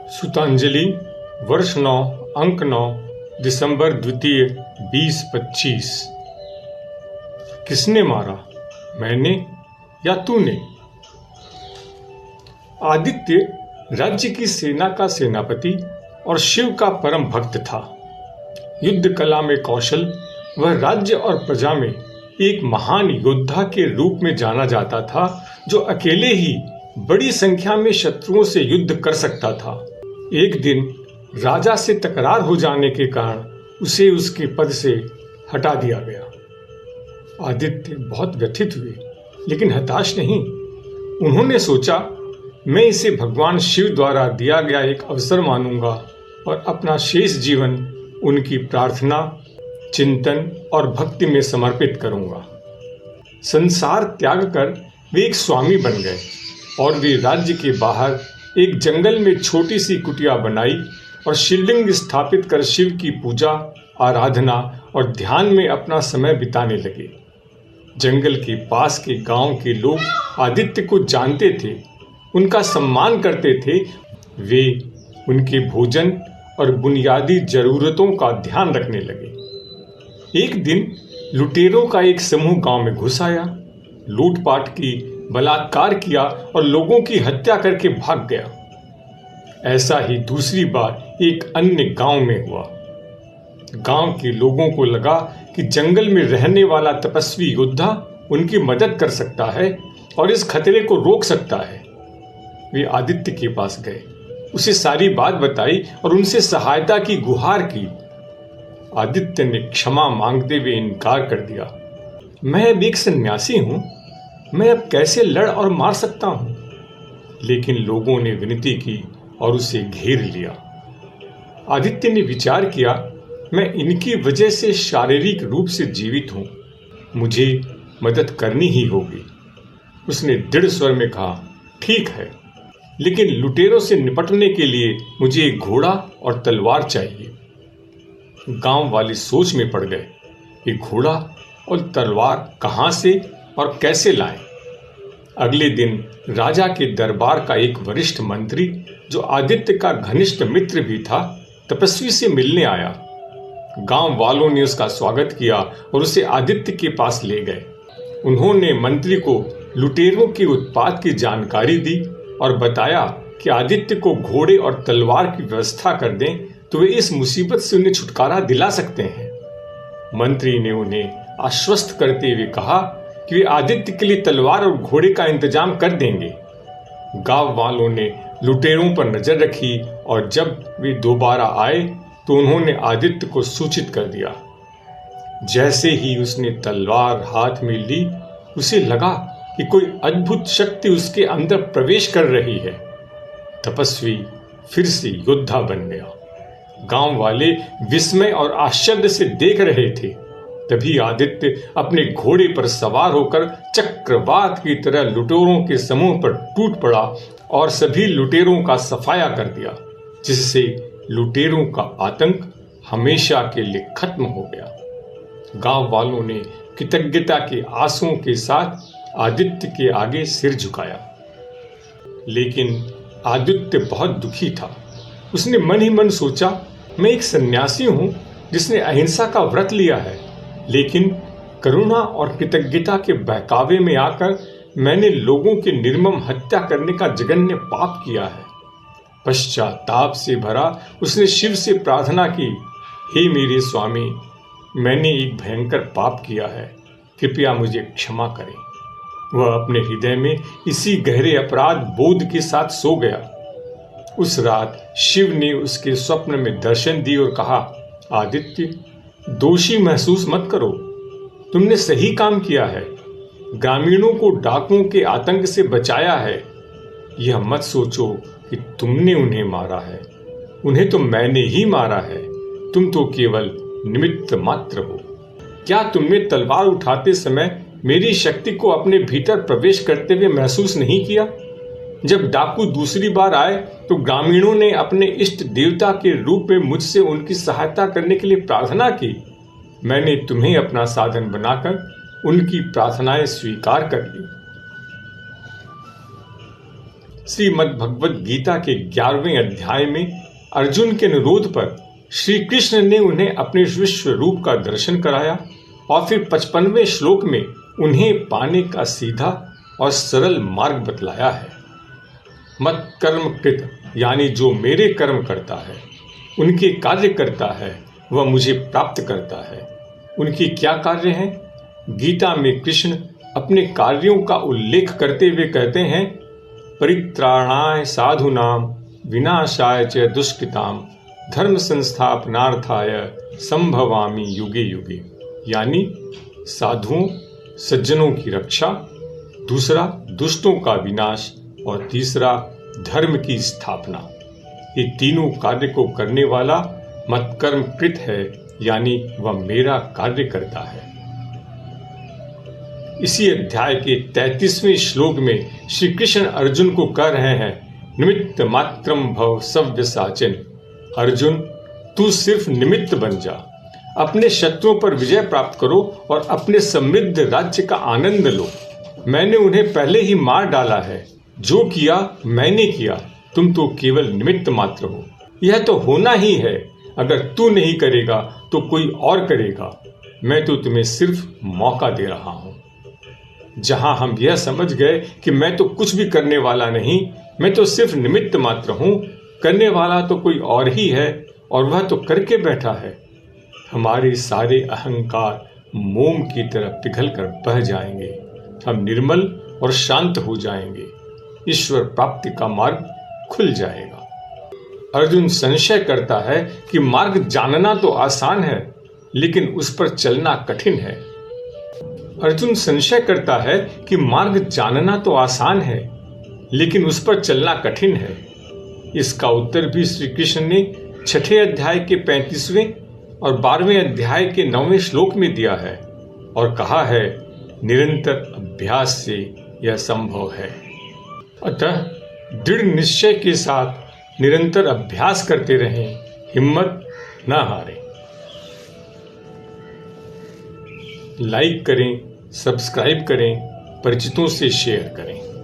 सुतांजलि वर्ष 9 अंक 9 दिसंबर द्वितीय 2025। किसने मारा, मैंने या तूने? आदित्य राज्य की सेना का सेनापति और शिव का परम भक्त था। युद्ध कला में कौशल वह राज्य और प्रजा में एक महान योद्धा के रूप में जाना जाता था, जो अकेले ही बड़ी संख्या में शत्रुओं से युद्ध कर सकता था। एक दिन राजा से तकरार हो जाने के कारण उसे उसके पद से हटा दिया गया। आदित्य बहुत व्यथित हुए, लेकिन हताश नहीं। उन्होंने सोचा, मैं इसे भगवान शिव द्वारा दिया गया एक अवसर मानूंगा और अपना शेष जीवन उनकी प्रार्थना, चिंतन और भक्ति में समर्पित करूंगा। संसार त्याग कर वे एक स्वामी बन गए और वे राज्य के बाहर एक जंगल में छोटी सी कुटिया बनाई और शिवलिंग स्थापित कर शिव की पूजा, आराधना और ध्यान में अपना समय बिताने लगे। जंगल के पास के गांव के लोग आदित्य को जानते थे, उनका सम्मान करते थे। वे उनके भोजन और बुनियादी जरूरतों का ध्यान रखने लगे। एक दिन लुटेरों का एक समूह गांव में घुस आया, लूटपाट की, बलात्कार किया और लोगों की हत्या करके भाग गया। ऐसा ही दूसरी बार एक अन्य गांव में हुआ। गांव के लोगों को लगा कि जंगल में रहने वाला तपस्वी योद्धा उनकी मदद कर सकता है और इस खतरे को रोक सकता है। वे आदित्य के पास गए, उसे सारी बात बताई और उनसे सहायता की गुहार की। आदित्य ने क्षमा मांगते हुए इनकार कर दिया। मैं अब एक सन्यासी हूं, मैं अब कैसे लड़ और मार सकता हूं? लेकिन लोगों ने विनती की और उसे घेर लिया। आदित्य ने विचार किया, मैं इनकी वजह से शारीरिक रूप से जीवित हूं, मुझे मदद करनी ही होगी। उसने दृढ़ स्वर में कहा, ठीक है, लेकिन लुटेरों से निपटने के लिए मुझे एक घोड़ा और तलवार चाहिए। गांव वाले सोच में पड़ गए कि घोड़ा और तलवार कहां से और कैसे लाएं। अगले दिन राजा के दरबार का एक वरिष्ठ मंत्री, जो आदित्य का घनिष्ठ मित्र भी था, तपस्वी से मिलने आया। गांव वालों ने उसका स्वागत किया और उसे आदित्य के पास ले गए। उन्होंने मंत्री को लुटेरों के उत्पात की जानकारी दी और बताया कि आदित्य को घोड़े और तलवार की व्यवस्था कर दें तो वे इस मुसीबत से उन्हें छुटकारा दिला सकते हैं। मंत्री ने उन्हें आश्वस्त करते हुए कहा कि वे आदित्य के लिए तलवार और घोड़े का इंतजाम कर देंगे। गांव वालों ने लुटेरों पर नजर रखी और जब वे दोबारा आए तो उन्होंने आदित्य को सूचित कर दिया। जैसे ही उसने तलवार हाथ में ली, उसे लगा कि कोई अद्भुत शक्ति उसके अंदर प्रवेश कर रही है। तपस्वी फिर से योद्धा बन गया। गांव वाले विस्मय और आश्चर्य से देख रहे थे। तभी आदित्य अपने घोड़े पर सवार होकर चक्रवात की तरह लुटेरों के समूह पर टूट पड़ा और सभी लुटेरों का सफाया कर दिया, जिससे लुटेरों का आतंक हमेशा के लिए खत्म हो गया। गांव वालों ने कृतज्ञता के आंसुओं के साथ आदित्य के आगे सिर झुकाया। लेकिन आदित्य बहुत दुखी था। उसने मन ही मन सोचा, मैं एक सन्यासी हूं जिसने अहिंसा का व्रत लिया है, लेकिन करुणा और कृतज्ञता के बहकावे में आकर मैंने लोगों की निर्मम हत्या करने का जघन्य पाप किया है। पश्चाताप से भरा उसने शिव से प्रार्थना की, हे मेरे स्वामी, मैंने एक भयंकर पाप किया है, कृपया मुझे क्षमा करें। वह अपने हृदय में इसी गहरे अपराध बोध के साथ सो गया। उस रात शिव ने उसके स्वप्न में दर्शन दी और कहा, आदित्य, दोषी महसूस मत करो, तुमने सही काम किया है। ग्रामीणों को डाकुओं के आतंक से बचाया है। यह मत सोचो कि तुमने उन्हें मारा है, उन्हें तो मैंने ही मारा है। तुम तो केवल निमित्त मात्र हो। क्या तुमने तलवार उठाते समय मेरी शक्ति को अपने भीतर प्रवेश करते हुए महसूस नहीं किया? जब डाकू दूसरी बार आए तो ग्रामीणों ने अपने इष्ट देवता के रूप में मुझसे उनकी सहायता करने के लिए प्रार्थना की। मैंने तुम्हें अपना साधन बनाकर उनकी प्रार्थनाएं स्वीकार कर ली। श्रीमद् भगवद गीता के 11वें अध्याय में अर्जुन के अनुरोध पर श्री कृष्ण ने उन्हें अपने विश्व रूप का दर्शन कराया और फिर 55वें श्लोक में उन्हें पाने का सीधा और सरल मार्ग बतलाया है। मत कर्म कृत यानी जो मेरे कर्म करता है, उनके कार्य करता है, वह मुझे प्राप्त करता है। उनके क्या कार्य हैं? गीता में कृष्ण अपने कार्यों का उल्लेख करते हुए कहते हैं, परित्राणाय साधूनाम विनाशाय च दुष्कृताम धर्म संस्थापनार्थाय संभवामि युगे युगे। यानी साधुओं सज्जनों की रक्षा, दूसरा दुष्टों का विनाश और तीसरा धर्म की स्थापना। ये तीनों कार्य को करने वाला मत्कर्म कृत है, यानी वह मेरा कार्य करता है। इसी अध्याय के 33वें श्लोक में श्री कृष्ण अर्जुन को कह रहे हैं, निमित्त मात्रम भव सव्यसाचिन। अर्जुन, तू सिर्फ निमित्त बन जा, अपने शत्रुओं पर विजय प्राप्त करो और अपने समृद्ध राज्य का आनंद लो। मैंने उन्हें पहले ही मार डाला है, जो किया मैंने किया, तुम तो केवल निमित्त मात्र हो। यह तो होना ही है, अगर तू नहीं करेगा तो कोई और करेगा। मैं तो तुम्हें सिर्फ मौका दे रहा हूं। जहां हम यह समझ गए कि मैं तो कुछ भी करने वाला नहीं, मैं तो सिर्फ निमित्त मात्र हूं, करने वाला तो कोई और ही है और वह तो करके बैठा है, हमारे सारे अहंकार मोम की तरह पिघल कर बह जाएंगे। हम निर्मल और शांत हो जाएंगे। ईश्वर प्राप्ति का मार्ग खुल जाएगा। अर्जुन संशय करता है कि मार्ग जानना तो आसान है, लेकिन उस पर चलना कठिन है। अर्जुन संशय करता है कि मार्ग जानना तो आसान है, लेकिन उस पर चलना कठिन है। इसका उत्तर भी श्री कृष्ण ने 6ठे अध्याय के 35वें और 12वें अध्याय के 9वें श्लोक में दिया है और कहा है, निरंतर अभ्यास से यह संभव है। अतः दृढ़ निश्चय के साथ निरंतर अभ्यास करते रहें, हिम्मत न हारें। लाइक करें, सब्सक्राइब करें, परिचितों से शेयर करें।